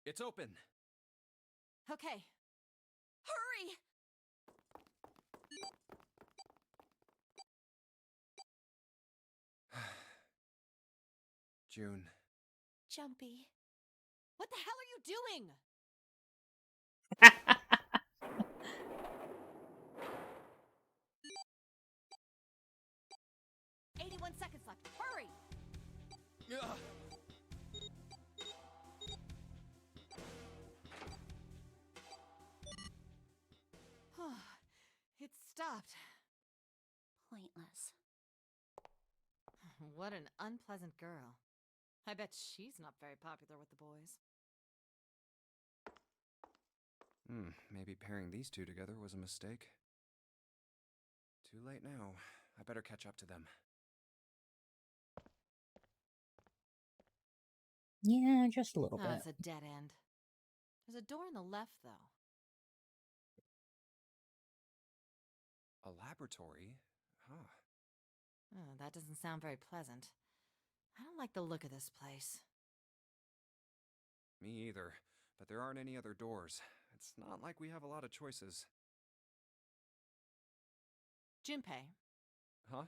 It's open. Okay. Hurry! June. Junpei. What the hell are you doing? 81 seconds left. Hurry! It stopped. Pointless. What an unpleasant girl. I bet she's not very popular with the boys. Maybe pairing these two together was a mistake. Too late now. I better catch up to them. Yeah, just a little bit. It's a dead end. There's a door on the left, though. A laboratory? Huh. Oh, that doesn't sound very pleasant. I don't like the look of this place. Me either. But there aren't any other doors. It's not like we have a lot of choices. Junpei, Huh?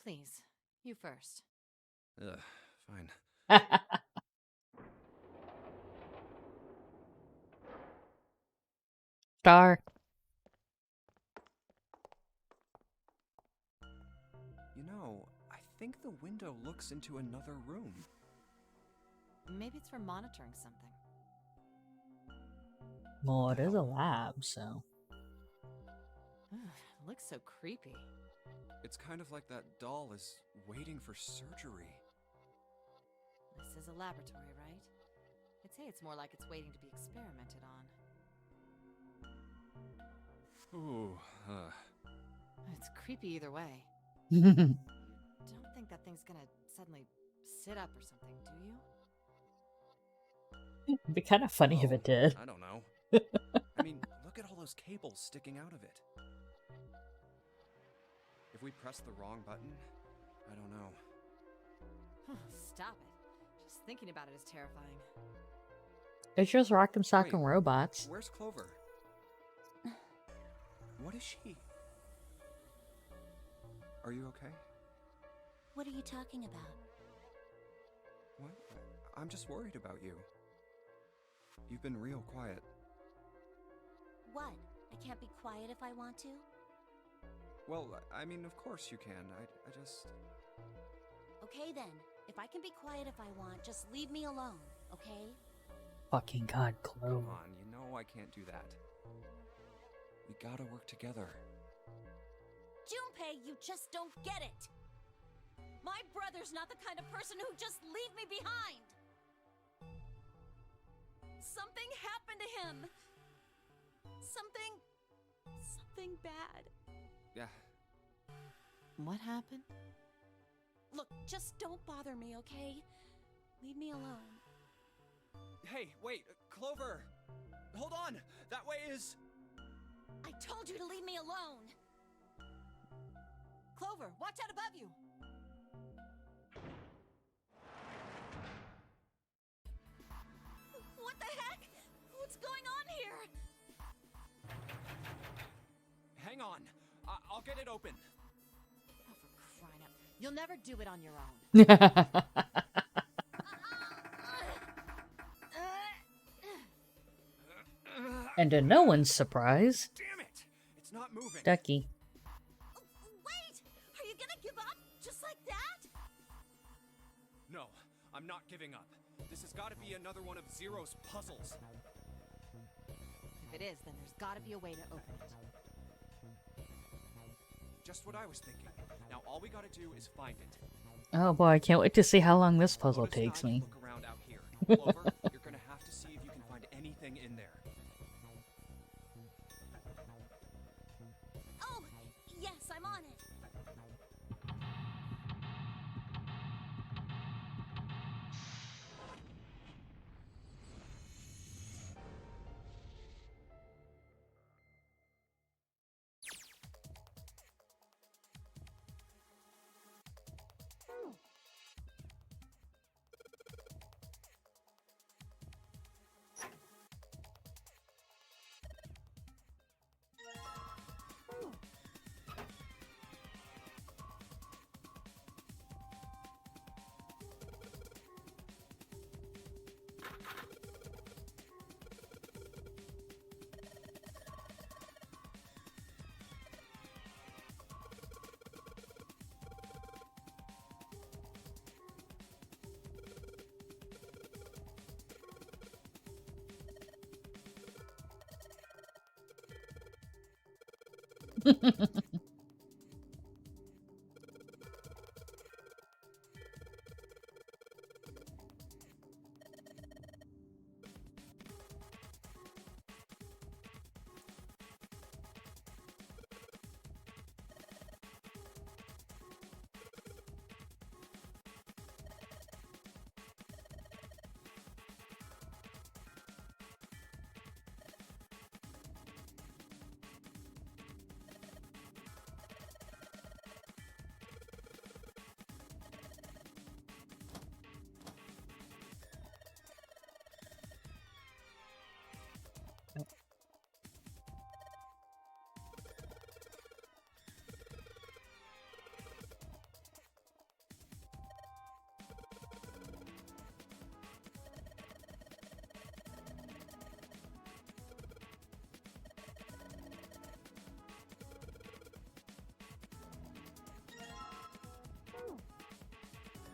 please, you first. Ugh, fine. Star. You know, I think the window looks into another room. Maybe it's for monitoring something. Well, it is a lab, so. It looks so creepy. It's kind of like that doll is waiting for surgery. This is a laboratory, right? I'd say it's more like it's waiting to be experimented on. Ooh, It's creepy either way. It'd Don't think that thing's gonna suddenly sit up or something, do you? be kind of funny if it did. I don't know. I mean, look at all those cables sticking out of it. If we press the wrong button, I don't know. Stop it. Just thinking about it is terrifying. It's just Rock'em Sock'em Wait. Robots. Where's Clover? What is she? Are you okay? What are you talking about? What? I'm just worried about you. You've been real quiet. What? I can't be quiet if I want to? Well, I mean, of course you can. I just... Okay then. If I can be quiet if I want, just leave me alone, okay? Fucking God, Come Clover. on, you know I can't do that. We gotta work together. Junpei, you just don't get it! My brother's not the kind of person who just leave me behind! Something happened to him! Something bad. Yeah. What happened? Look, just don't bother me, okay? Leave me alone. Hey, wait, Clover! Hold on! That way is... I told you to leave me alone! Clover, watch out above you! What the heck? What's going on here? Hang on. I'll get it open. Oh, for crying out. You'll never do it on your own. And to no one's surprise, Damn it! It's not moving. Ducky. Wait! Are you gonna give up? Just like that? No, I'm not giving up. This has got to be another one of Zero's puzzles. If it is, then there's gotta be a way to open it. Just what I was thinking. Now all we gotta do is find it. Oh boy, I can't wait to see how long this puzzle Lotus and takes I me. Look around out here. Clover, you're gonna have to see if you can find anything in there. Oh, yes, I'm on it.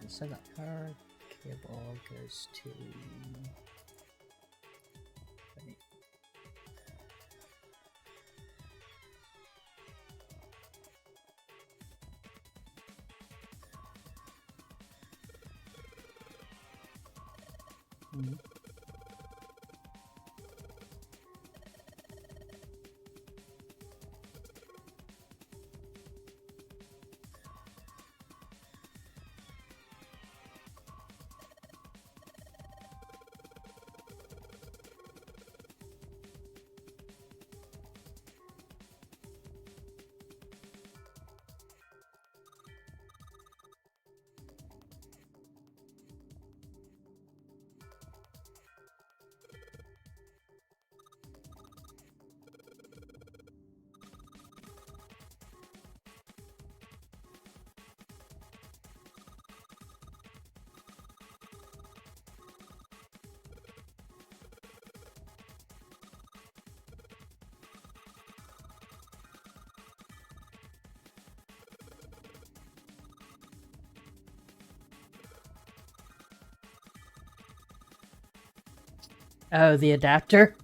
So that power cable goes to. Wait. Mhm. Oh, the adapter?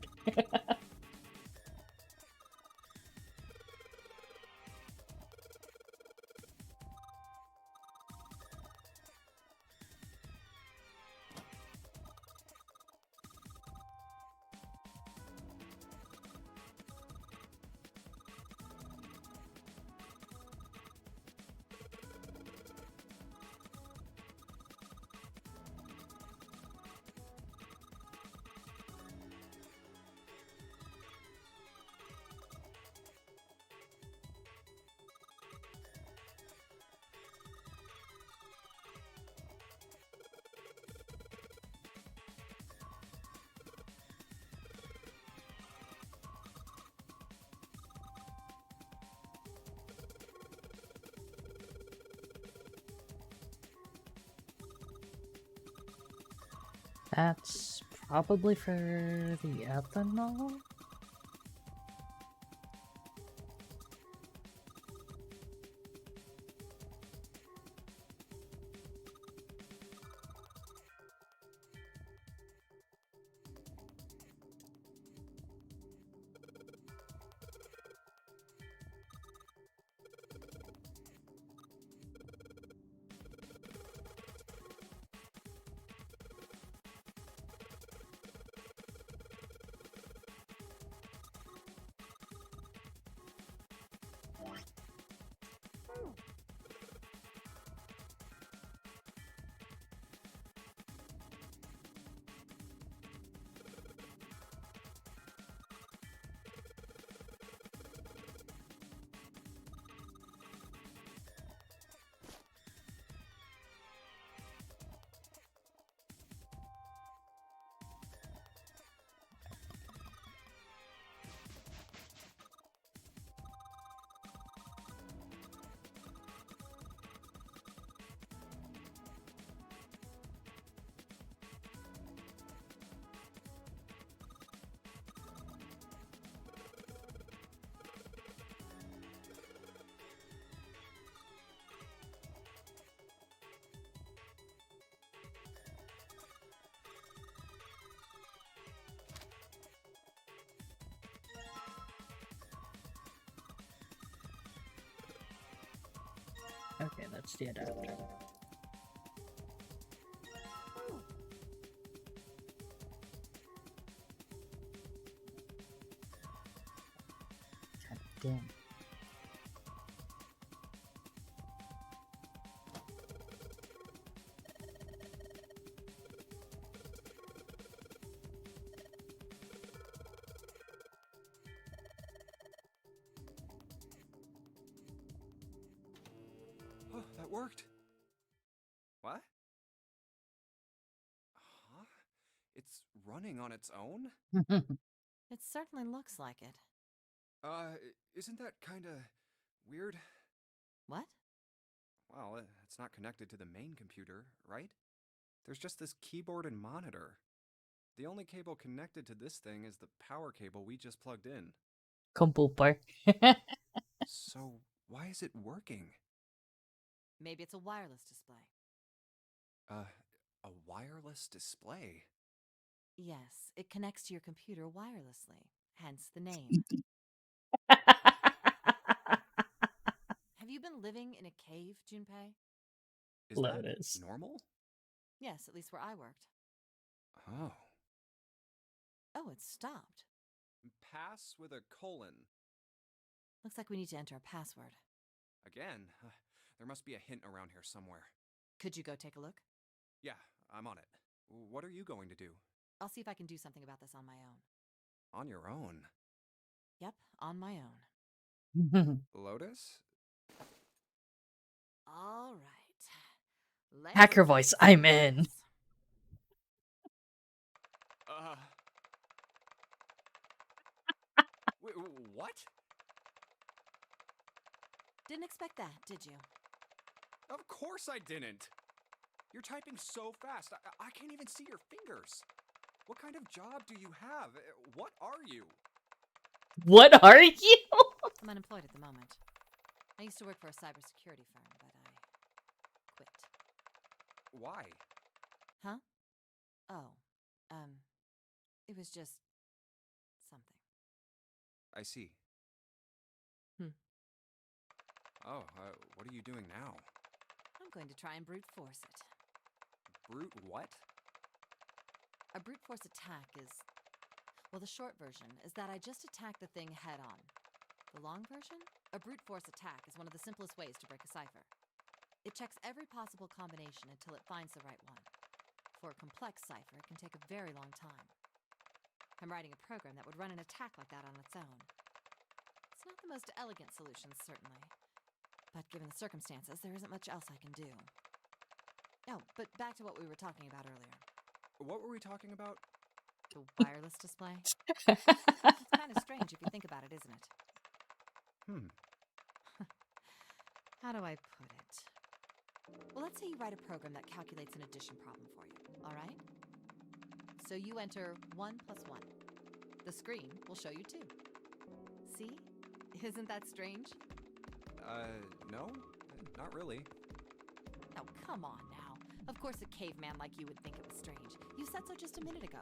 That's probably for the ethanol? Okay, that's the adapter. God damn. Oh, that worked. What? Huh? It's running on its own? It certainly looks like it. Isn't that kinda weird? What? Well, it's not connected to the main computer, right? There's just this keyboard and monitor. The only cable connected to this thing is the power cable we just plugged in. Computer. So, why is it working? Maybe it's a wireless display. A wireless display? Yes, it connects to your computer wirelessly, hence the name. Have you been living in a cave, Junpei? Is Lotus. that normal? Yes, at least where I worked. Oh. Oh, it stopped. Pass with a colon. Looks like we need to enter a password. Again? There must be a hint around here somewhere. Could you go take a look? Yeah, I'm on it. What are you going to do? I'll see if I can do something about this on my own. On your own? Yep, on my own. Lotus? All right. Let's Hacker voice, I'm in. Wait, what? Didn't expect that, did you? Of course I didn't. You're typing so fast. I can't even see your fingers. What kind of job do you have? What are you? What are you? I'm unemployed at the moment. I used to work for a cybersecurity firm, but I quit. Why? Huh? Oh, it was just something. I see. Oh, what are you doing now? I'm going to try and brute force it. Brute what? A brute force attack is... Well, the short version is that I just attack the thing head on. The long version? A brute force attack is one of the simplest ways to break a cipher. It checks every possible combination until it finds the right one. For a complex cipher, it can take a very long time. I'm writing a program that would run an attack like that on its own. It's not the most elegant solution, certainly. But given the circumstances, there isn't much else I can do. Oh, but back to what we were talking about earlier. What were we talking about? The wireless display? It's kind of strange if you think about it, isn't it? How do I put it? Well, let's say you write a program that calculates an addition problem for you, all right? So you enter 1 plus 1. The screen will show you 2. See? Isn't that strange? No, not really. Oh, come on now. Of course a caveman like you would think it was strange. You said so just a minute ago.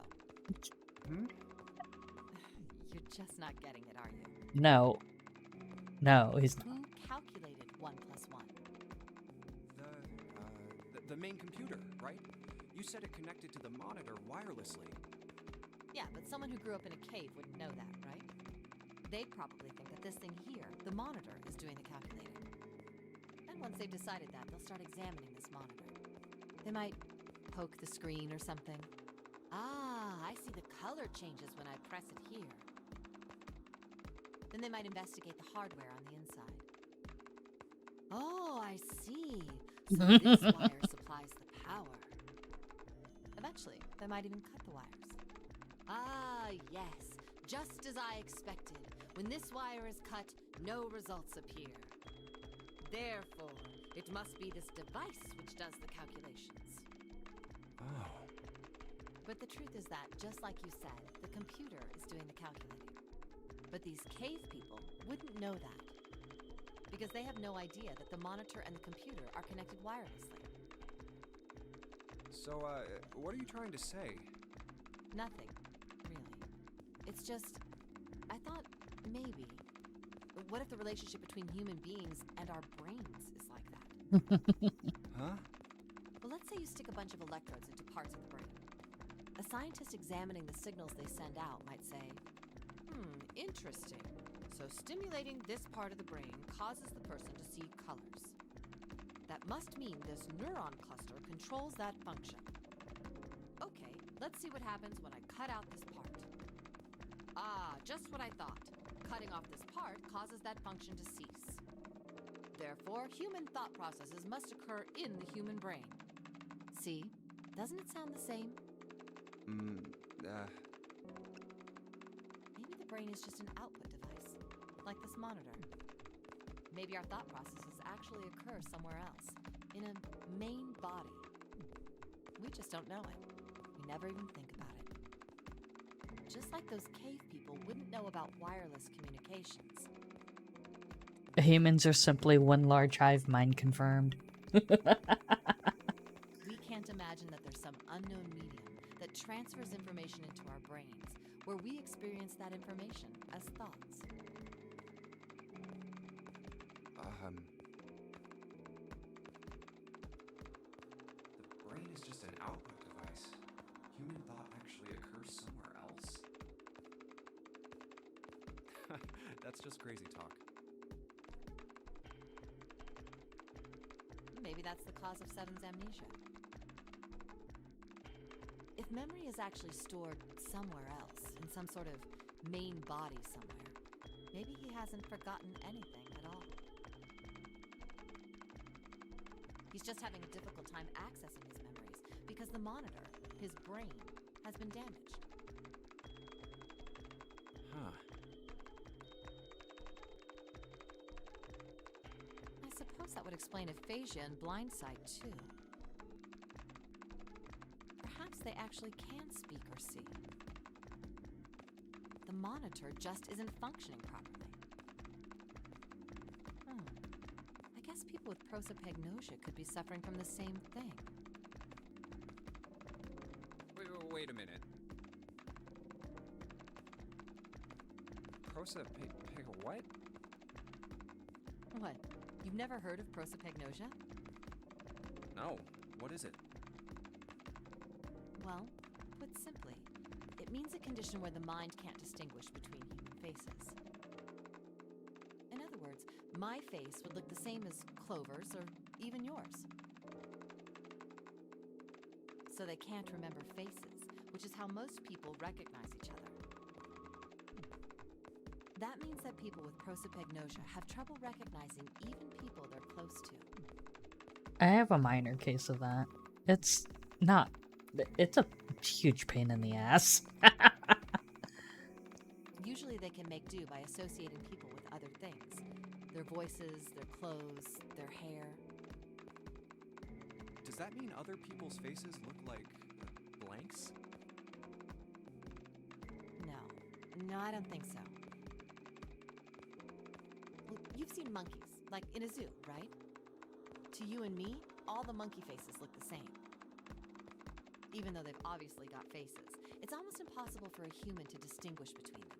You're just not getting it, are you? No. No, he's not. Who calculated 1 plus 1? The main computer, right? You said it connected to the monitor wirelessly. Yeah, but someone who grew up in a cave wouldn't know that, right? They'd probably think that this thing here, the monitor, is doing the calculating. And once they've decided that, they'll start examining this monitor. They might poke the screen or something. Ah, I see the color changes when I press it here. Then they might investigate the hardware on the inside. Oh, I see. So this wire supplies the power. Eventually, they might even cut the wires. Ah, yes. Just as I expected. When this wire is cut, no results appear. Therefore, it must be this device which does the calculations. Oh. But the truth is that, just like you said, the computer is doing the calculating. But these cave people wouldn't know that. Because they have no idea that the monitor and the computer are connected wirelessly. So, what are you trying to say? Nothing, really. It's just, I thought maybe. What if the relationship between human beings and our brains is like that? Huh? Well, let's say you stick a bunch of electrodes into parts of the brain. A scientist examining the signals they send out might say, interesting. So stimulating this part of the brain causes the person to see colors. That must mean this neuron cluster controls that function. Okay, let's see what happens when I cut out this part. Ah, just what I thought. Cutting off this part causes that function to cease. Therefore, human thought processes must occur in the human brain. See? Doesn't it sound the same? Maybe the brain is just an output device, like this monitor. Maybe our thought processes actually occur somewhere else, in a main body. We just don't know it. We never even think about it. Just like those cave people wouldn't know about wireless communications. Humans are simply one large hive mind confirmed. We can't imagine that there's some unknown medium that transfers information into our brains, where we experience that information as thoughts. The brain is just an output device. Human thought actually occurs somewhere else? That's just crazy talk. Maybe that's the cause of Seven's amnesia. If memory is actually stored somewhere else, in some sort of main body somewhere, maybe he hasn't forgotten anything at all. He's just having a difficult time accessing his memories because the monitor, his brain, has been damaged. Huh. I suppose that would explain aphasia and blindsight, too. Perhaps they actually can speak or see. The monitor just isn't functioning properly. I guess people with prosopagnosia could be suffering from the same thing. Wait a minute. What? What? You've never heard of prosopagnosia? No. What is it? Well, put simply, it means a condition where the mind can't distinguish between human faces. In other words, my face would look the same as Clover's or even yours. So they can't remember faces, which is how most people recognize each other. That means that people with prosopagnosia have trouble recognizing even people they're close to. I have a minor case of that. It's not. It's a huge pain in the ass. Usually they can make do by associating people with other things. Their voices, their clothes, their hair. Does that mean other people's faces look like blanks? No, I don't think so. Well, you've seen monkeys, like in a zoo, right? To you and me, all the monkey faces look the same. Even though they've obviously got faces, it's almost impossible for a human to distinguish between them.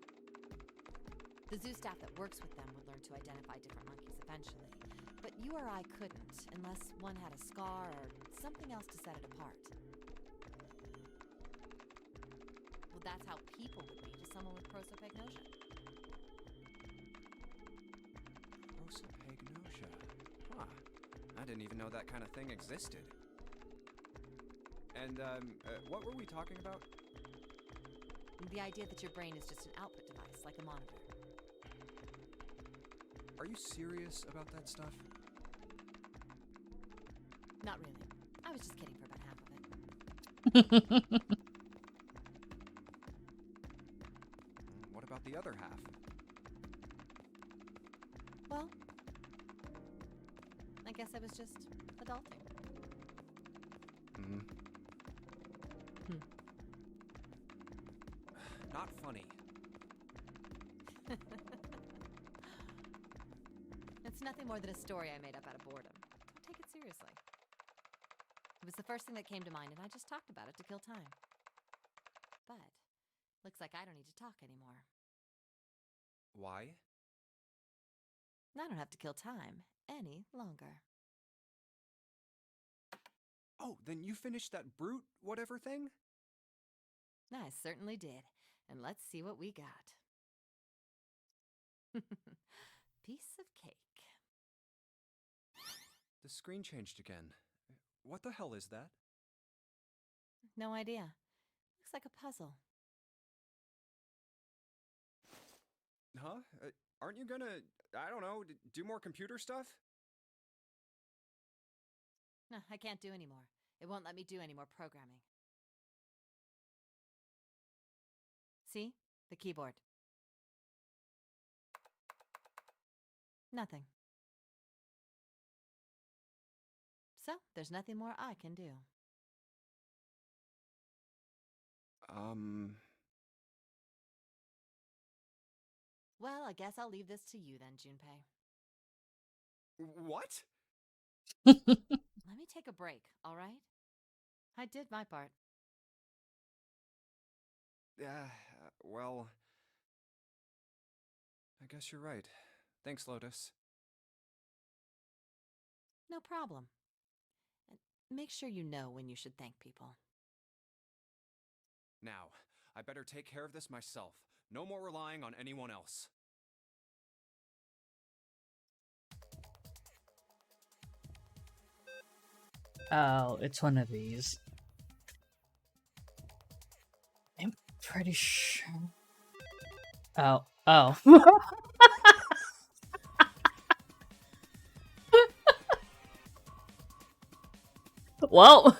The zoo staff that works with them would learn to identify different monkeys eventually, but you or I couldn't unless one had a scar or something else to set it apart. Well, that's how people would be to someone with prosopagnosia. Prosopagnosia. Huh. I didn't even know that kind of thing existed. And, what were we talking about? The idea that your brain is just an output device, like a monitor. Are you serious about that stuff? Not really. I was just kidding for about half of it. What about the other half? Well, I guess I was just adulting. Not funny. It's nothing more than a story I made up out of boredom. Don't take it seriously. It was the first thing that came to mind, and I just talked about it to kill time. But looks like I don't need to talk anymore. Why? I don't have to kill time any longer. Oh, then you finished that brute whatever thing? I certainly did. And let's see what we got. Piece of cake. The screen changed again. What the hell is that? No idea. Looks like a puzzle. Huh? Aren't you gonna, I don't know, do more computer stuff? No, I can't do any more. It won't let me do any more programming. See? The keyboard. Nothing. So, there's nothing more I can do. Well, I guess I'll leave this to you then, Junpei. What? Let me take a break, all right? I did my part. Well, I guess you're right. Thanks, Lotus. No problem. And make sure you know when you should thank people. Now, I better take care of this myself. No more relying on anyone else. Oh, it's one of these. I'm pretty sure. Oh, oh. Whoa.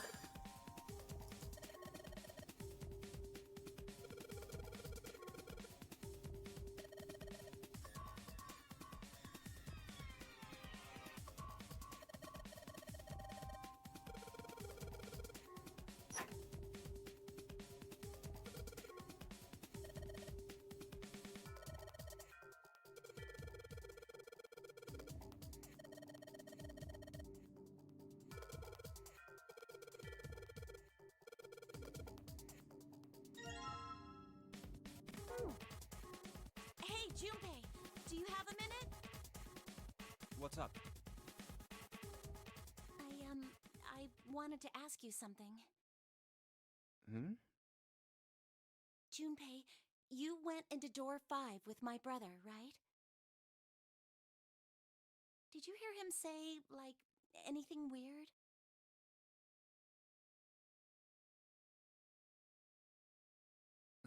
Hey, Junpei, do you have a minute? What's up? I wanted to ask you something. Hmm? Junpei, you went into door 5 with my brother, right? Did you hear him say, like, anything weird?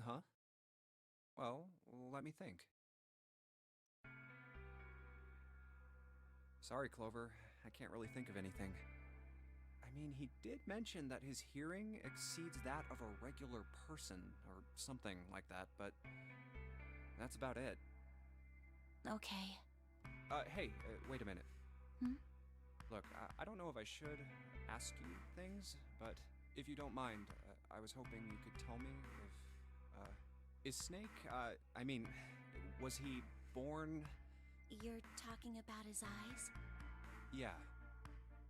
Huh? Well, let me think. Sorry, Clover. I can't really think of anything. I mean, he did mention that his hearing exceeds that of a regular person, or something like that, but that's about it. Okay. Hey, wait a minute. Hmm? Look, I don't know if I should ask you things, but if you don't mind, I was hoping you could tell me if, is Snake, was he born? You're talking about his eyes? Yeah.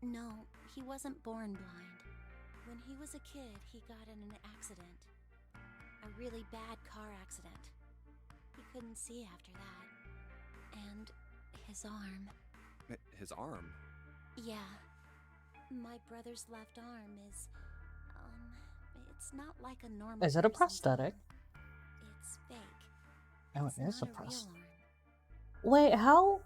No, he wasn't born blind. When he was a kid, he got in an accident. A really bad car accident. He couldn't see after that. And his arm. His arm? Yeah. My brother's left arm is, it's not like a normal Is it a person's prosthetic? arm. It's fake. Oh, It's it is not a real prosthetic. arm. Wait, how?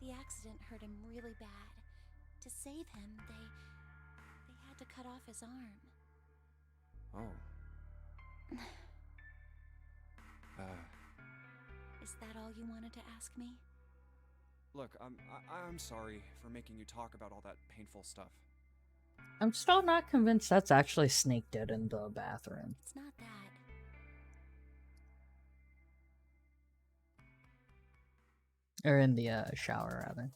The accident hurt him really bad. To save him, they had to cut off his arm. Oh. Is that all you wanted to ask me? Look, I'm sorry for making you talk about all that painful stuff. I'm still not convinced that's actually Snake dead in the bathroom. It's not that. Or in the shower, rather.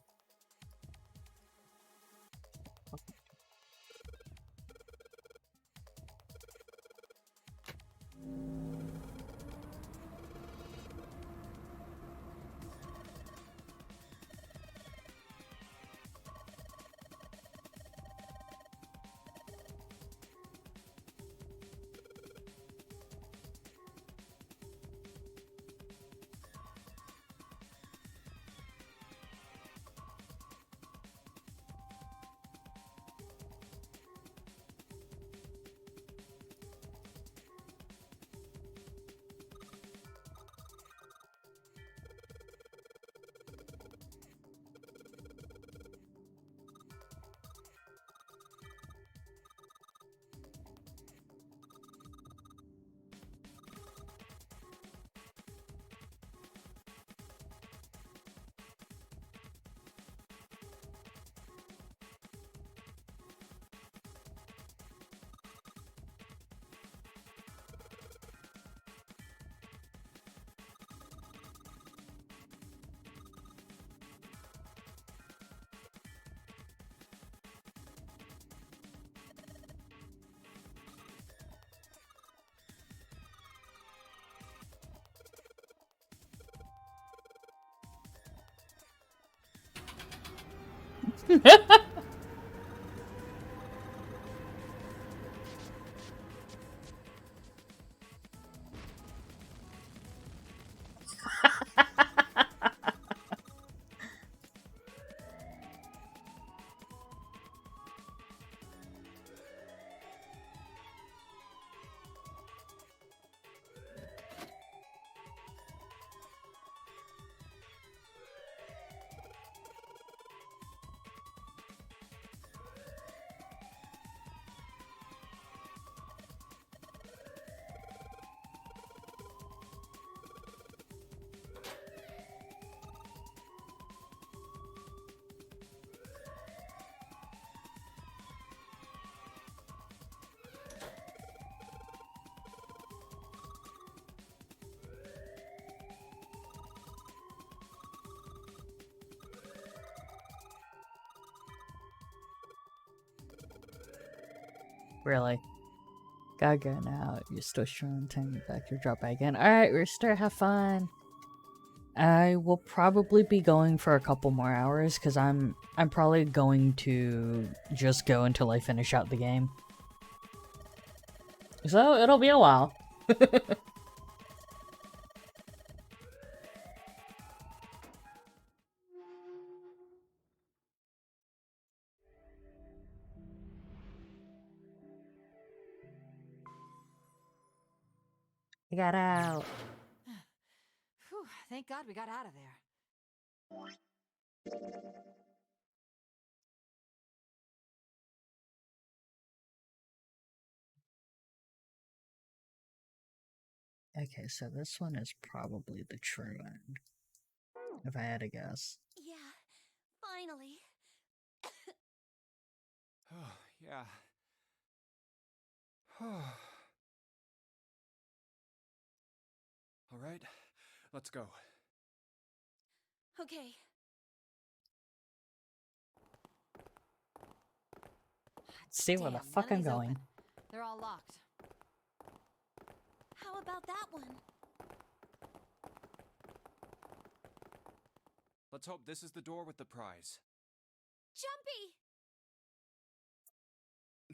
Really? Gotta go now. You're still strong. Time back to drop back in. Alright, restart. Have fun. I will probably be going for a couple more hours because I'm probably going to just go until I finish out the game. So it'll be a while. I got out. Whew, thank God we got out of there. Okay, so this one is probably the true end, if I had to guess. Yeah, finally. Oh, yeah. All right, let's go. Okay. Let's see where the Damn, fuck none I'm of these going. open. They're all locked. How about that one? Let's hope this is the door with the prize. Junpei!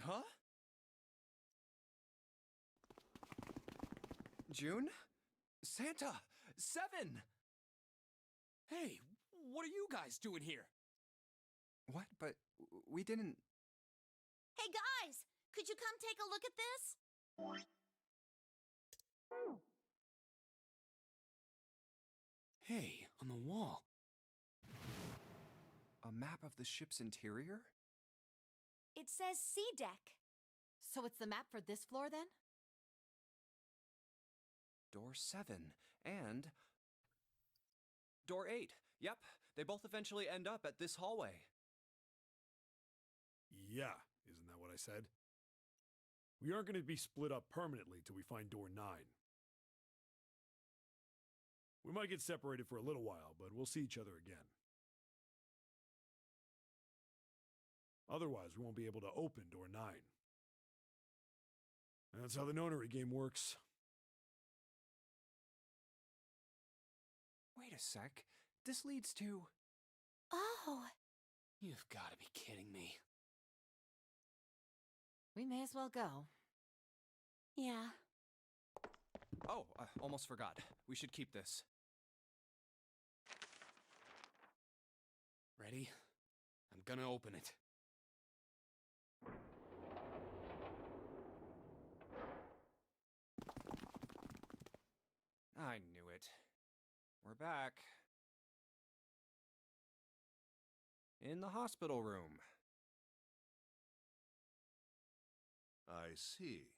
Huh? June? Santa! 7! Hey, what are you guys doing here? What? But we didn't... Hey guys! Could you come take a look at this? Hey, on the wall. A map of the ship's interior? It says C deck. So it's the map for this floor then? Door 7. And... Door 8. Yep, they both eventually end up at this hallway. Yeah, isn't that what I said? We aren't going to be split up permanently till we find door 9. We might get separated for a little while, but we'll see each other again. Otherwise, we won't be able to open door 9. And that's how the Nonary game works. Wait a sec. This leads to... Oh. You've got to be kidding me. We may as well go. Yeah. Oh, almost forgot. We should keep this. Ready? I'm gonna open it. I knew it. We're back. In the hospital room. I see.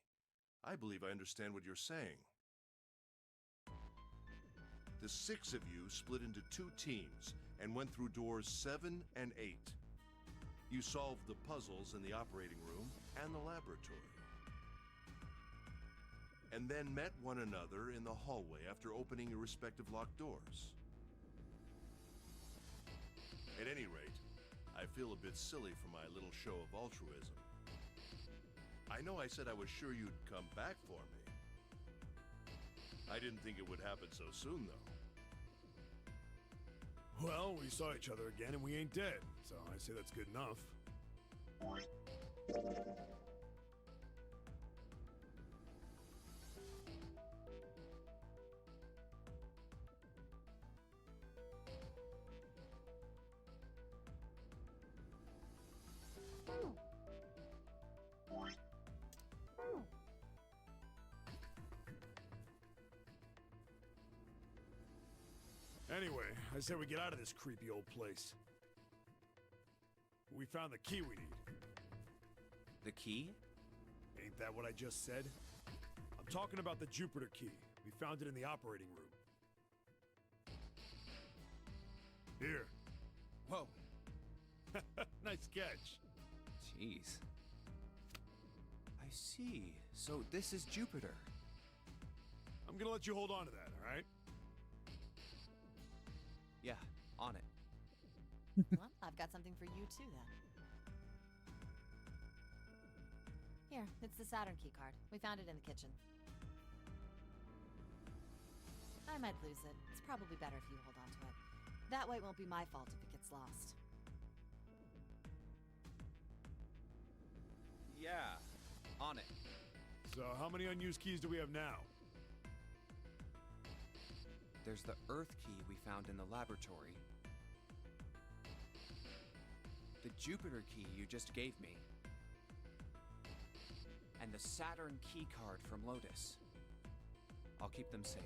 I believe I understand what you're saying. The 6 of you split into 2 teams and went through doors 7 and 8. You solved the puzzles in the operating room and the laboratory. And then met one another in the hallway after opening your respective locked doors. At any rate, I feel a bit silly for my little show of altruism. I know I said I was sure you'd come back for me. I didn't think it would happen so soon, though. Well, we saw each other again and we ain't dead, so I say that's good enough. Anyway, I say we get out of this creepy old place. We found the key we need. The key? Ain't that what I just said? I'm talking about the Jupiter key. We found it in the operating room. Here. Whoa. Nice catch. Jeez. I see. So this is Jupiter. I'm gonna let you hold on to that, alright? Yeah, on it. Well, I've got something for you too, then. Here, it's the Saturn key card. We found it in the kitchen. I might lose it. It's probably better if you hold on to it. That way it won't be my fault if it gets lost. Yeah, on it. So, how many unused keys do we have now? There's the Earth key we found in the laboratory. The Jupiter key you just gave me. And the Saturn key card from Lotus. I'll keep them safe.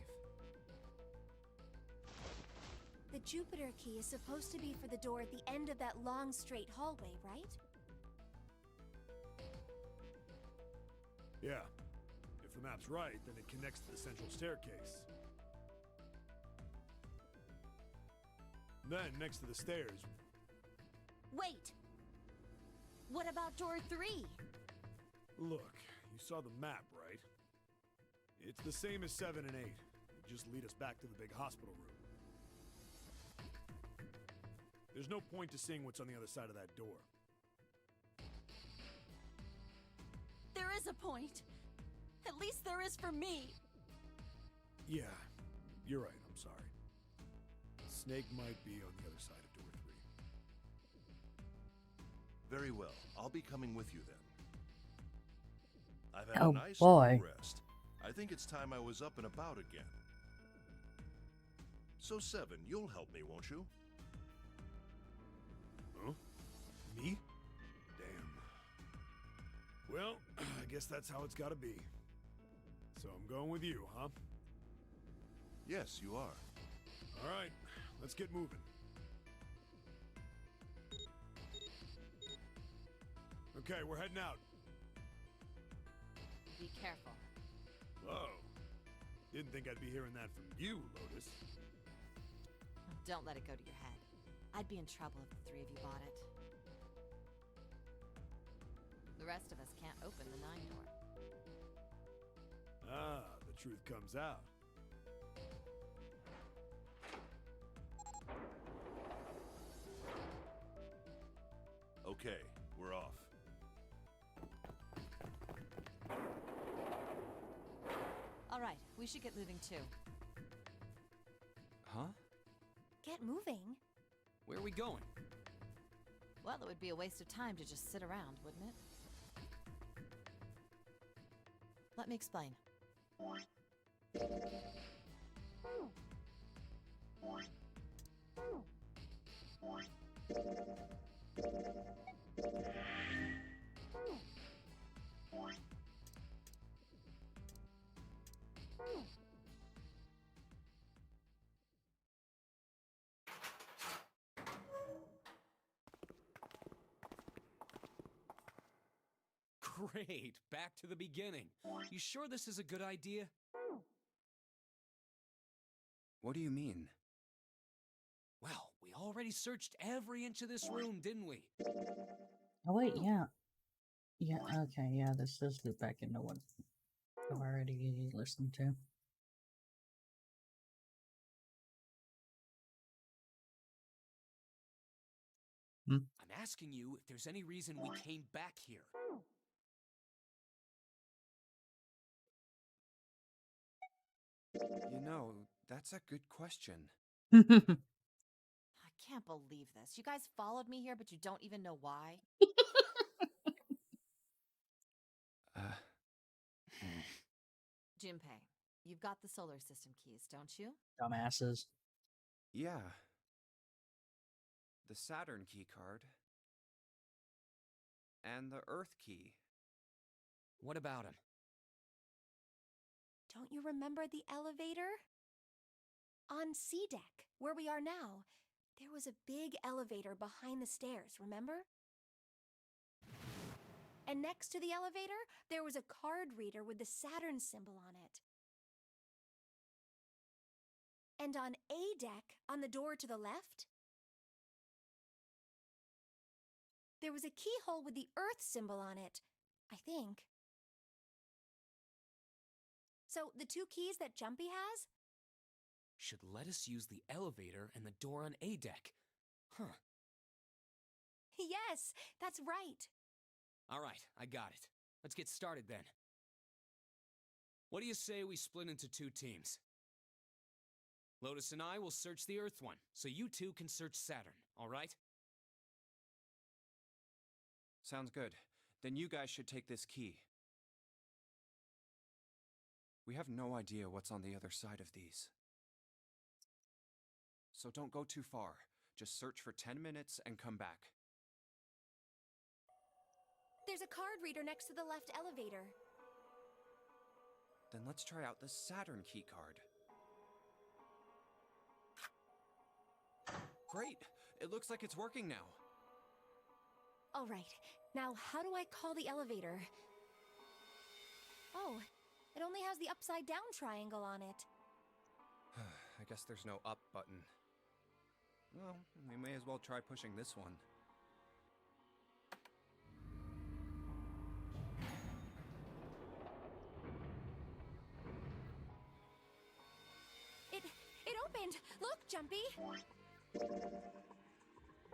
The Jupiter key is supposed to be for the door at the end of that long, straight hallway, right? Yeah. If the map's right, then it connects to the central staircase. Then, next to the stairs... Wait! What about door 3? Look, you saw the map, right? It's the same as 7 and 8. Just lead us back to the big hospital room. There's no point to seeing what's on the other side of that door. There is a point. At least there is for me. Yeah, you're right, I'm sorry. Snake might be on the other side of door 3. Very well. I'll be coming with you then. I've had Oh, a nice boy. long rest. I think it's time I was up and about again. So, 7, you'll help me, won't you? Huh? Me? Damn. Well, I guess that's how it's gotta be. So I'm going with you, huh? Yes, you are. Alright, let's get moving. Okay, we're heading out. Be careful. Whoa. Didn't think I'd be hearing that from you, Lotus. Don't let it go to your head. I'd be in trouble if the 3 of you bought it. The rest of us can't open the 9 door. Ah, the truth comes out. Okay, we're off. All right, we should get moving too. Huh? Get moving. Where are we going? Well, it would be a waste of time to just sit around, wouldn't it? Let me explain. Great, back to the beginning. You sure this is a good idea? What do you mean? Well, we already searched every inch of this room, didn't we? Oh wait, yeah. Yeah, okay, yeah, this does loop back into what I've already listened to. I'm asking you if there's any reason we came back here. You know, that's a good question. I can't believe this. You guys followed me here, but you don't even know why. Junpei, you've got the solar system keys, don't you? Dumbasses. Yeah. The Saturn key card. And the Earth key. What about him? Don't you remember the elevator? On C deck, where we are now, there was a big elevator behind the stairs, remember? And next to the elevator, there was a card reader with the Saturn symbol on it. And on A deck, on the door to the left, there was a keyhole with the Earth symbol on it, I think. So, the two keys that Junpei has? Should let us use the elevator and the door on A deck. Huh. Yes, that's right. All right, I got it. Let's get started then. What do you say we split into 2 teams? Lotus and I will search the Earth one, so you two can search Saturn, all right? Sounds good. Then you guys should take this key. We have no idea what's on the other side of these. So don't go too far. Just search for 10 minutes and come back. There's a card reader next to the left elevator. Then let's try out the Saturn key card. Great! It looks like it's working now. All right, now how do I call the elevator? Oh, it only has the upside down triangle on it. I guess there's no up button. Well, we may as well try pushing this one. It opened! Look, Junpei!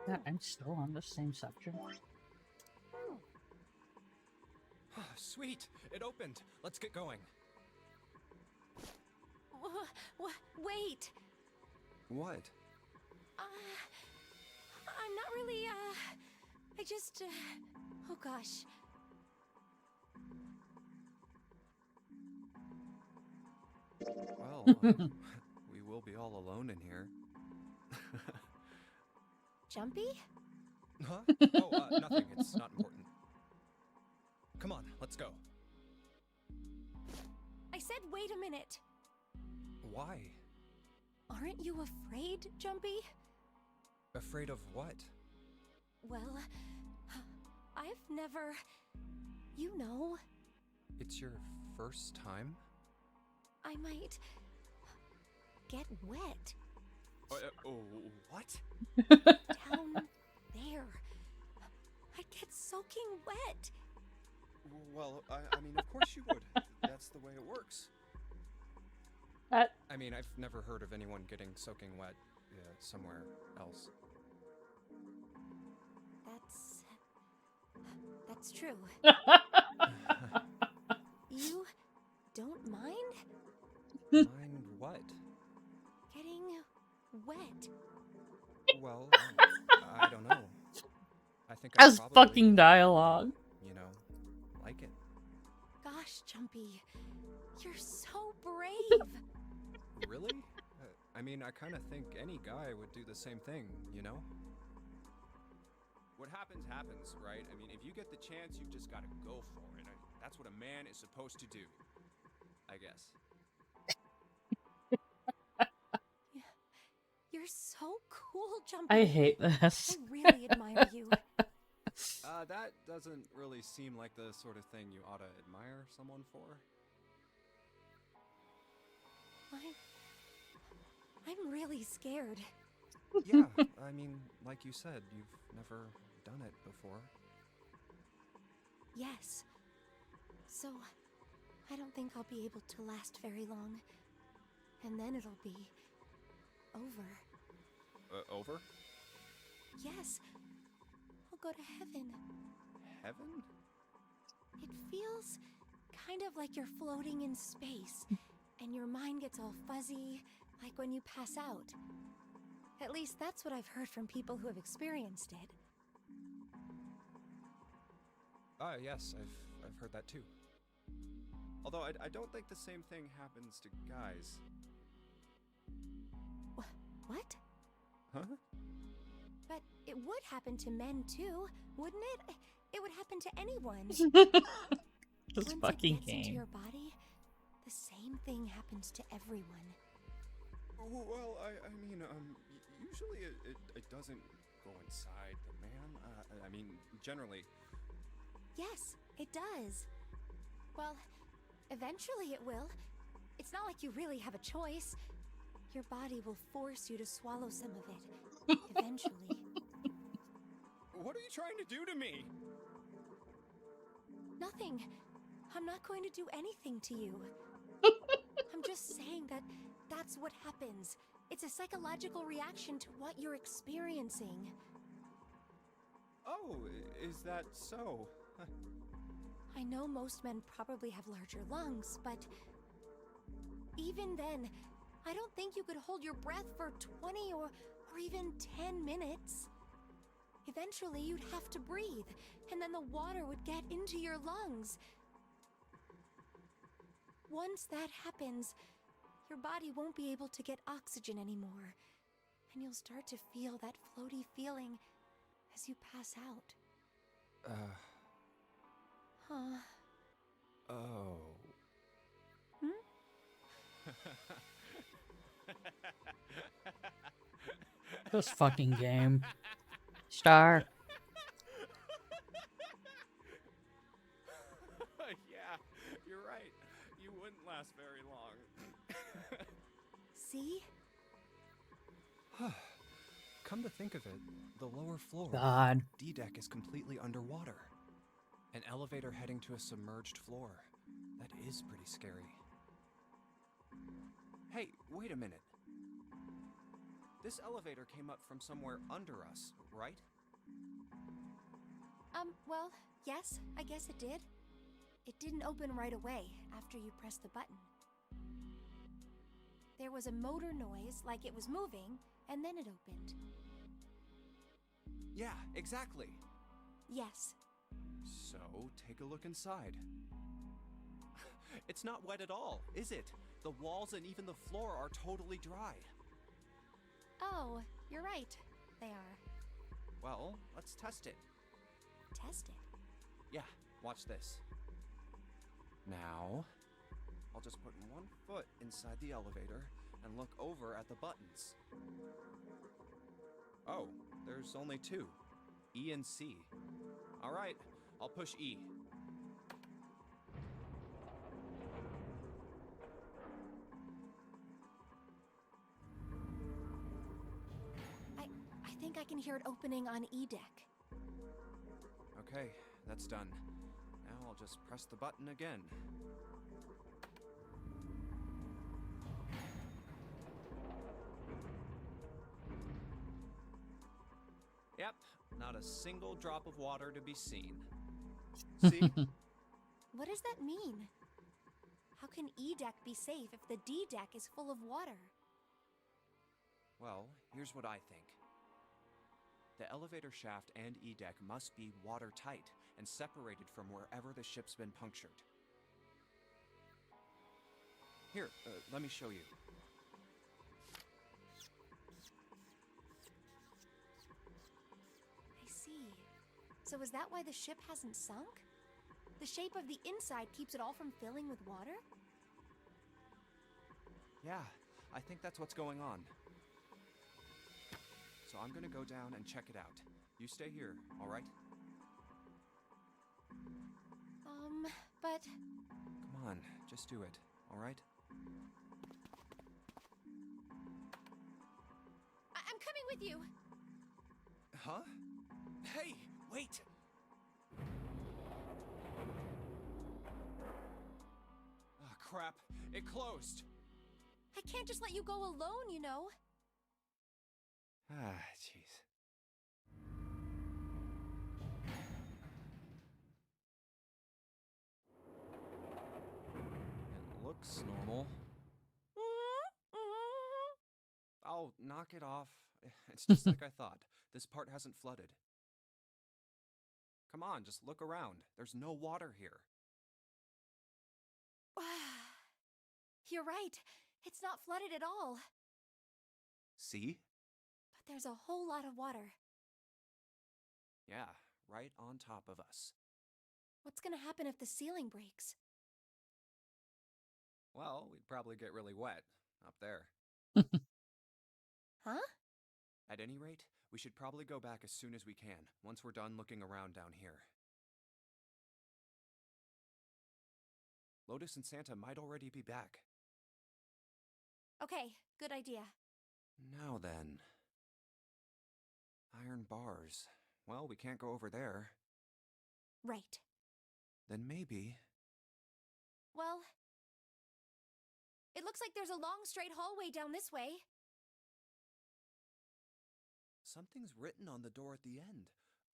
God, I'm still on the same section. Sweet! It opened! Let's get going. Wait! What? I'm not really, I just, oh gosh. Well, we will be all alone in here. Junpei? Huh? Oh, nothing. It's not important. Come on, let's go. I said wait a minute. Why? Aren't you afraid, Junpei? Afraid of what? Well, I've never, you know. It's your first time? I might get wet. What? Down there. I'd get soaking wet. Well, I mean, of course you would. That's the way it works. I mean, I've never heard of anyone getting soaking wet somewhere else. That's true. You don't mind? Mind what? Getting wet. Well, I don't know. I think I As probably, fucking dialogue. you know, like it. Gosh, Junpei, you're so brave. Really? I mean, I kind of think any guy would do the same thing, you know? What happens, happens, right? I mean, if you get the chance, you've just got to go for it. That's what a man is supposed to do, I guess. You're so cool, Junpei. I hate this. I really admire you. That doesn't really seem like the sort of thing you ought to admire someone for. I'm really scared. Yeah, I mean, like you said, you've never done it before. Yes. So, I don't think I'll be able to last very long. And then it'll be over. Over? Yes. I'll go to heaven. Heaven? It feels kind of like you're floating in space, and your mind gets all fuzzy, like when you pass out. At least that's what I've heard from people who have experienced it. Yes, I've heard that too. Although I don't think the same thing happens to guys. What? Huh? But it would happen to men too, wouldn't it? It would happen to anyone. This Once fucking it gets into game. your body, the same thing happens to everyone. Well, I mean, usually it doesn't go inside the man. I mean, generally. Yes, it does. Well, eventually it will. It's not like you really have a choice. Your body will force you to swallow some of it. Eventually. What are you trying to do to me? Nothing. I'm not going to do anything to you. I'm just saying that that's what happens. It's a psychological reaction to what you're experiencing. Oh, is that so? I know most men probably have larger lungs, but even then, I don't think you could hold your breath for 20 or even 10 minutes. Eventually, you'd have to breathe, and then the water would get into your lungs. Once that happens, your body won't be able to get oxygen anymore, and you'll start to feel that floaty feeling as you pass out. Huh. Oh. This fucking game. Star. Yeah, you're right. You wouldn't last very long. See? Come to think of it, the lower floor, God. D-deck, is completely underwater. An elevator heading to a submerged floor. That is pretty scary. Hey, wait a minute. This elevator came up from somewhere under us, right? Well, yes, I guess it did. It didn't open right away after you pressed the button. There was a motor noise like it was moving, and then it opened. Yeah, exactly. Yes. So, take a look inside. It's not wet at all, is it? The walls and even the floor are totally dry. Oh, you're right. They are. Well, let's test it. Test it. Yeah, watch this. Now, I'll just put one foot inside the elevator and look over at the buttons. Oh, there's only two. E and C. All right, I'll push E. I think I can hear it opening on E deck. Okay, that's done. Now I'll just press the button again. Yep, not a single drop of water to be seen. See? What does that mean? How can E deck be safe if the D deck is full of water? Well, here's what I think. The elevator shaft and E-deck must be watertight and separated from wherever the ship's been punctured. Here, let me show you. I see. So is that why the ship hasn't sunk? The shape of the inside keeps it all from filling with water? Yeah, I think that's what's going on. So I'm gonna go down and check it out. You stay here, all right? But... Come on, just do it, all right? I'm coming with you! Huh? Hey, wait! Ah, crap. It closed. I can't just let you go alone, you know. Ah, jeez. It looks normal. Oh, knock it off. It's just like I thought. This part hasn't flooded. Come on, just look around. There's no water here. You're right. It's not flooded at all. See? But there's a whole lot of water. Yeah, right on top of us. What's gonna happen if the ceiling breaks? Well, we'd probably get really wet up there. Huh? At any rate, we should probably go back as soon as we can, once we're done looking around down here. Lotus and Santa might already be back. Okay, good idea. Now then. Iron bars. Well, we can't go over there. Right. Then maybe... Well, it looks like there's a long straight hallway down this way. Something's written on the door at the end.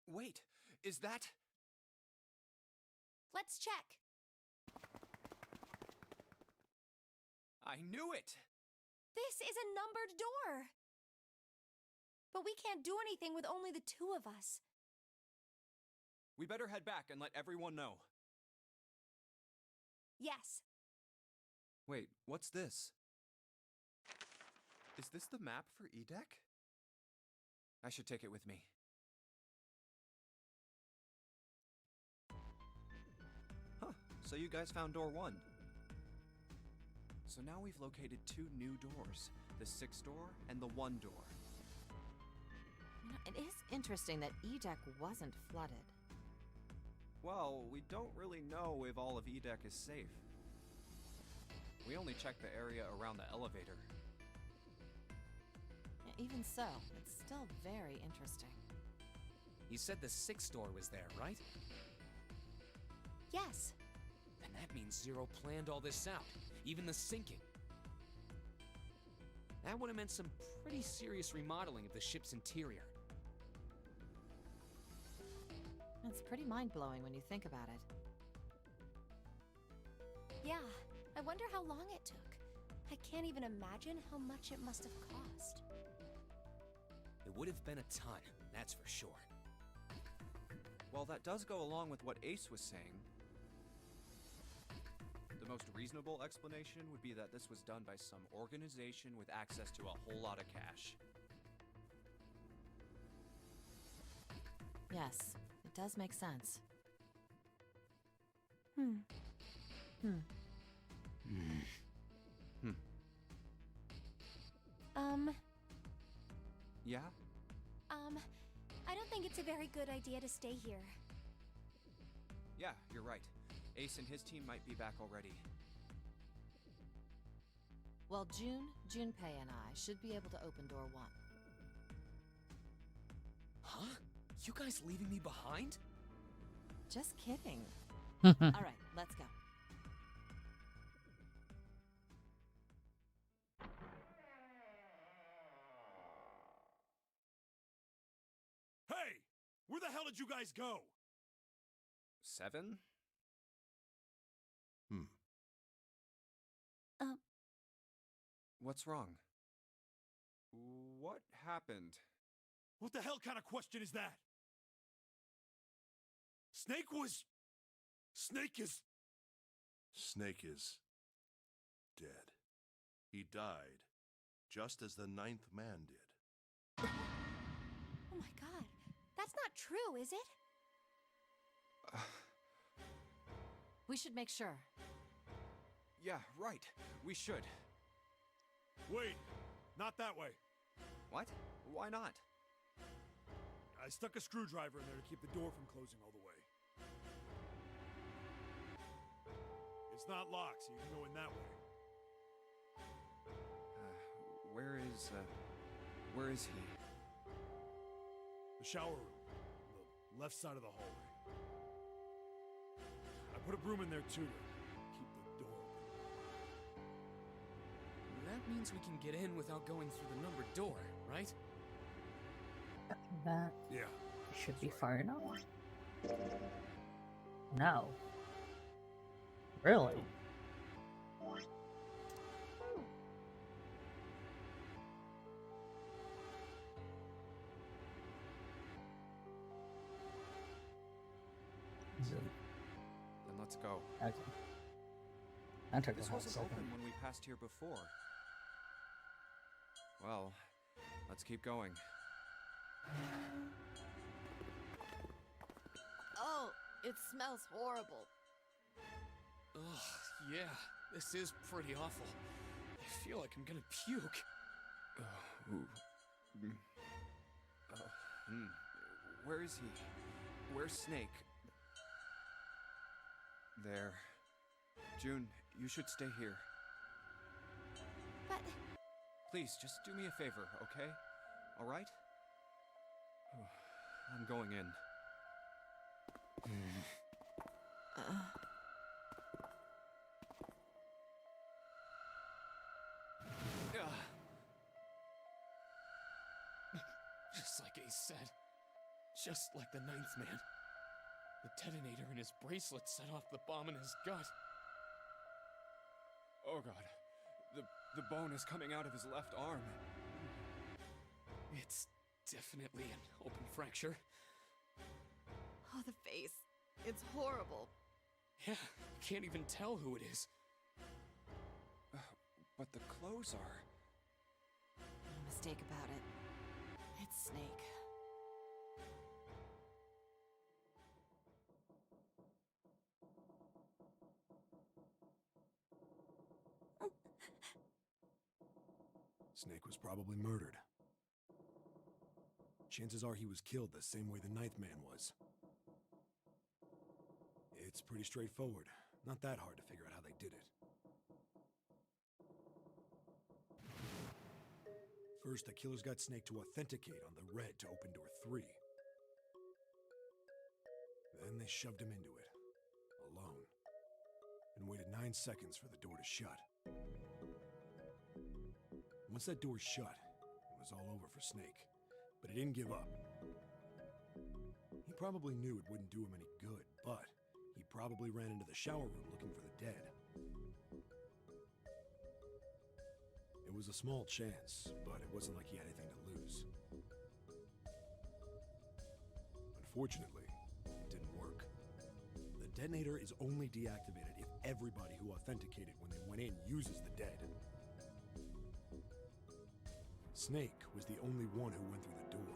Wait, is that... Let's check. I knew it! This is a numbered door. But we can't do anything with only the two of us. We better head back and let everyone know. Yes. Wait, what's this? Is this the map for Edek? I should take it with me. Huh, so you guys found door 1. So now we've located 2 new doors, the 6 door and the 1 door. You know, it is interesting that Edek wasn't flooded. Well, we don't really know if all of Edek is safe. We only checked the area around the elevator. Even so, it's still very interesting. You said the 6th door was there, right? Yes. Then that means Zero planned all this out, even the sinking. That would have meant some pretty serious remodeling of the ship's interior. It's pretty mind-blowing when you think about it. Yeah, I wonder how long it took. I can't even imagine how much it must have cost. It would have been a ton, that's for sure. Well, that does go along with what Ace was saying. The most reasonable explanation would be that this was done by some organization with access to a whole lot of cash. Yes, it does make sense. Yeah? I don't think it's a very good idea to stay here. Yeah, you're right. Ace and his team might be back already. Well, Junpei and I should be able to open door 1. Huh? You guys leaving me behind? Just kidding. All right, let's go. Hey! Where the hell did you guys go? 7? What's wrong? What happened? What the hell kind of question is that? Snake is... Snake is dead. He died, just as the 9th man did. Oh my god, that's not true, is it? We should make sure. Yeah, right. We should. Wait, not that way. What? Why not? I stuck a screwdriver in there to keep the door from closing all the way. It's not locked, so you can go in that way. Where is he? The shower room, on the left side of the hallway. I put a broom in there too to keep the door open. That means we can get in without going through the numbered door, right? That Yeah. should be far enough. No. Really? Then let's go. Okay. That took This a hot wasn't second. open when we passed here before. Well, let's keep going. Oh, it smells horrible. Ugh, yeah, this is pretty awful. I feel like I'm gonna puke. Where is he? Where's Snake? There. June, you should stay here. But Please, just do me a favor, okay? All right? I'm going in. Just like Ace said. Just like the ninth man. The detonator in his bracelet set off the bomb in his gut. Oh god. The bone is coming out of his left arm. It's definitely an open fracture. Oh, the face. It's horrible. Yeah, can't even tell who it is. But the clothes are... No mistake about it. It's Snake. Snake was probably murdered. Chances are he was killed the same way the ninth man was. It's pretty straightforward. Not that hard to figure out how they did it. First, the killers got Snake to authenticate on the red to open door 3. Then they shoved him into it, alone, and waited 9 seconds for the door to shut. Once that door shut, it was all over for Snake, but he didn't give up. He probably knew it wouldn't do him any good, but he probably ran into the shower room looking for the dead. It was a small chance, but it wasn't like he had anything to lose. Unfortunately, it didn't work. The detonator is only deactivated if everybody who authenticated when they went in uses the dead. Snake was the only one who went through the door.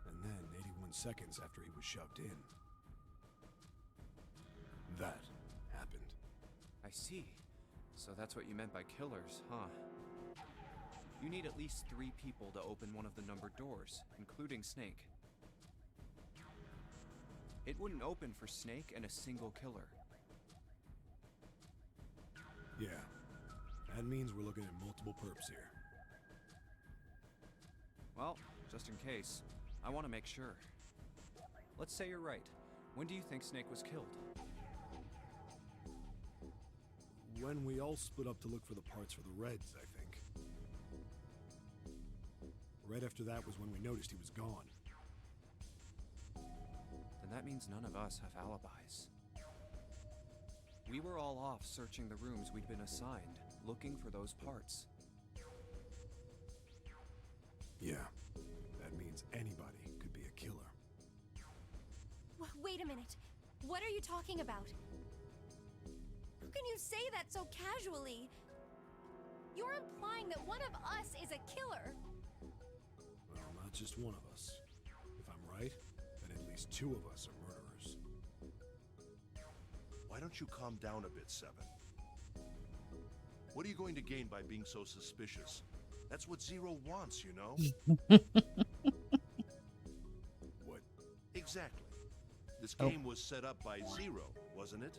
And then, 81 seconds after he was shoved in, that happened. I see. So that's what you meant by killers, huh? You need at least 3 people to open one of the numbered doors, including Snake. It wouldn't open for Snake and a single killer. Yeah, that means we're looking at multiple perps here. Well, just in case, I want to make sure. Let's say you're right. When do you think Snake was killed? When we all split up to look for the parts for the Reds, I think. Right after that was when we noticed he was gone. Then that means none of us have alibis. We were all off searching the rooms we'd been assigned, looking for those parts. Yeah, that means anybody could be a killer. wait a minute. What are you talking about? How can you say that so casually? You're implying that one of us is a killer. Well, not just one of us. If I'm right, then at least 2 of us are murderers. Why don't you calm down a bit, Seven? What are you going to gain by being so suspicious? That's what Zero wants, you know? What? Exactly. This game was set up by Zero, wasn't it?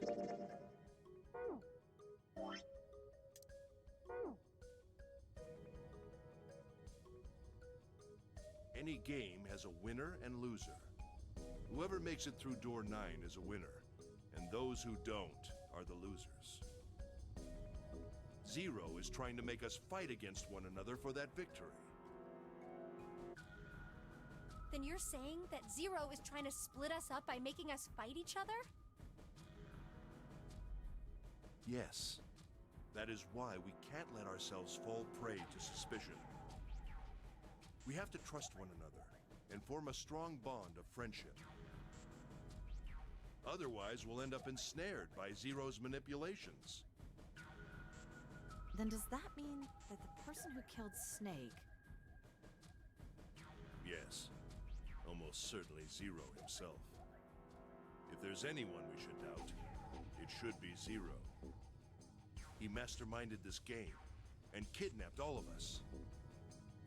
Any game has a winner and loser. Whoever makes it through door 9 is a winner, and those who don't are the losers. Zero is trying to make us fight against one another for that victory. Then you're saying that Zero is trying to split us up by making us fight each other? Yes. That is why we can't let ourselves fall prey to suspicion. We have to trust one another and form a strong bond of friendship. Otherwise, we'll end up ensnared by Zero's manipulations. Then does that mean that the person who killed Snake... Yes, almost certainly Zero himself. If there's anyone we should doubt, it should be Zero. He masterminded this game and kidnapped all of us.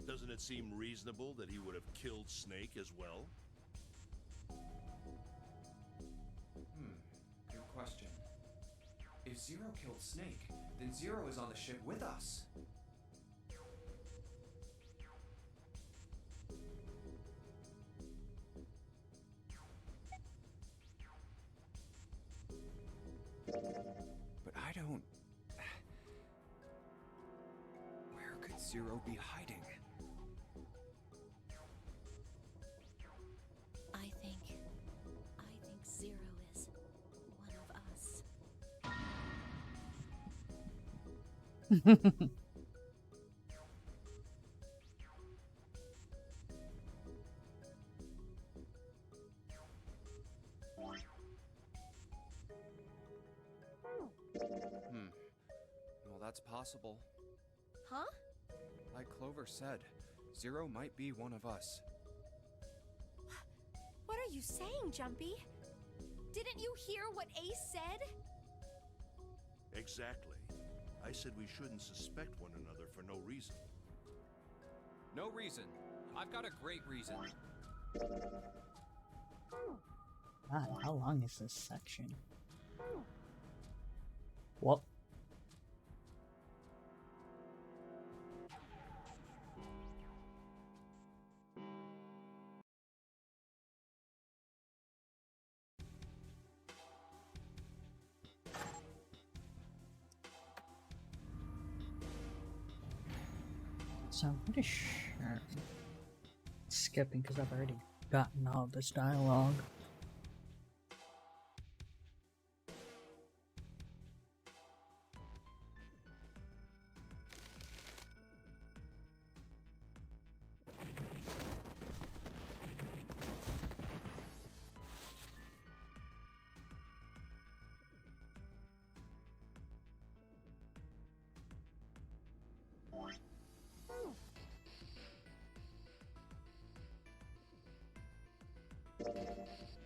Doesn't it seem reasonable that he would have killed Snake as well? Good question. If Zero killed Snake, then Zero is on the ship with us. But I don't... Where could Zero be hiding? I think Zero is one of us. Well, that's possible. Huh? Like Clover said, Zero might be one of us. What are you saying, Junpei? Didn't you hear what Ace said? Exactly. I said we shouldn't suspect one another for no reason. No reason. I've got a great reason. God, how long is this section? What? So I'm pretty sure skipping because I've already gotten all this dialogue.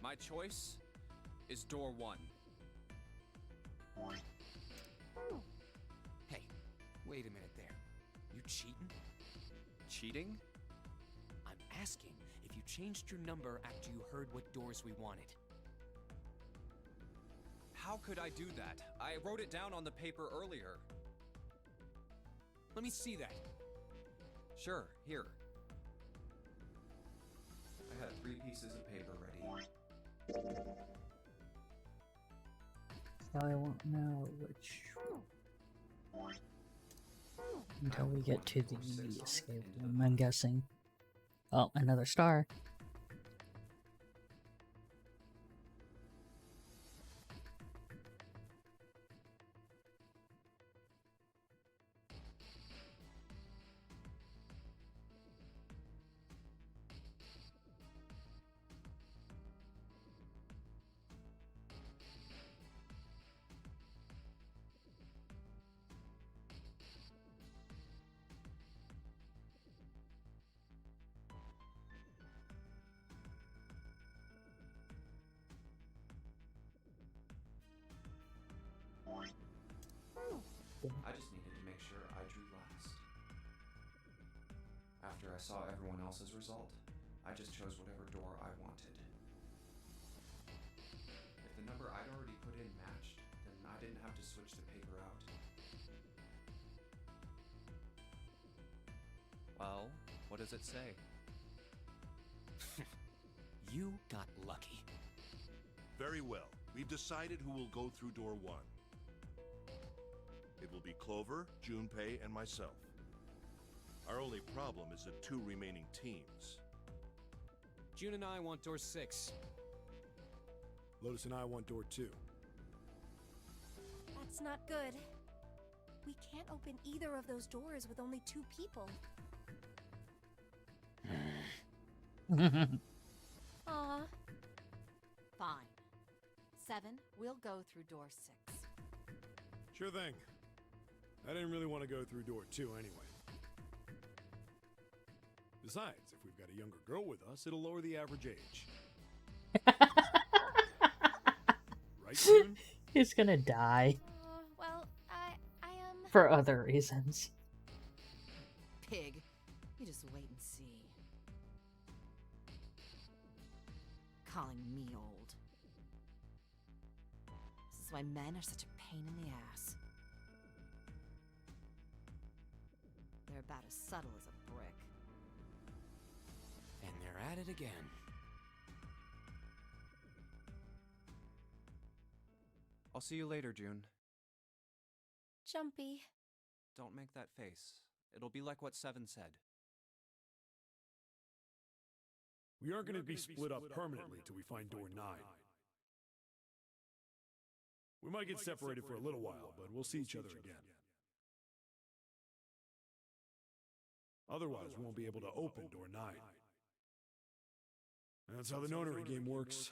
My choice is door 1. Hey, wait a minute there. You cheating? Cheating? I'm asking if you changed your number after you heard what doors we wanted. How could I do that? I wrote it down on the paper earlier. Let me see that. Sure, here. I had 3 pieces of paper ready. I won't know which until we get to the escape room, I'm guessing. Oh, another star. I just needed to make sure I drew last. After I saw everyone else's result, I just chose whatever door I wanted. If the number I'd already put in matched, then I didn't have to switch the paper out. Well, what does it say? You got lucky. Very well. We've decided who will go through door 1. It will be Clover, Junpei, and myself. Our only problem is the 2 remaining teams. June and I want door 6. Lotus and I want door 2. That's not good. We can't open either of those doors with only 2 people. Aw. Fine. 7, we'll go through door 6. Sure thing. I didn't really want to go through door 2 anyway. Besides, if we've got a younger girl with us, it'll lower the average age. Right, June? He's gonna die Well, for other reasons. Pig, you just wait and see. Calling me old. This is why men are such a pain in the ass. They're about as subtle as a brick. And they're at it again. I'll see you later, June. Jumpy. Don't make that face. It'll be like what 7 said. We aren't going to be split up permanently till we find door 9. We might get separated for a little while, but we'll see each other again. Otherwise, we won't be able to open door 9. And that's how the Nonary game works.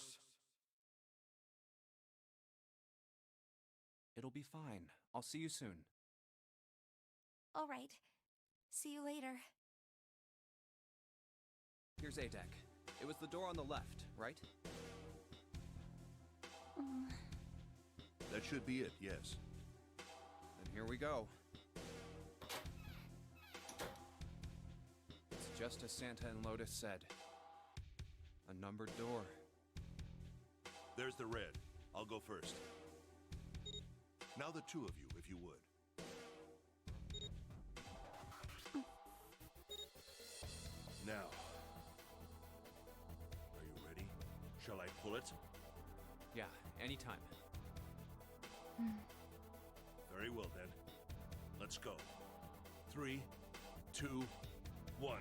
It'll be fine. I'll see you soon. All right. See you later. Here's A deck. It was the door on the left, right? That should be it, yes. Then here we go. It's just as Santa and Lotus said. A numbered door. There's the red. I'll go first. Now the two of you, if you would. Now. Are you ready? Shall I pull it? Yeah, anytime. Very well then. Let's go. 3, 2, 1.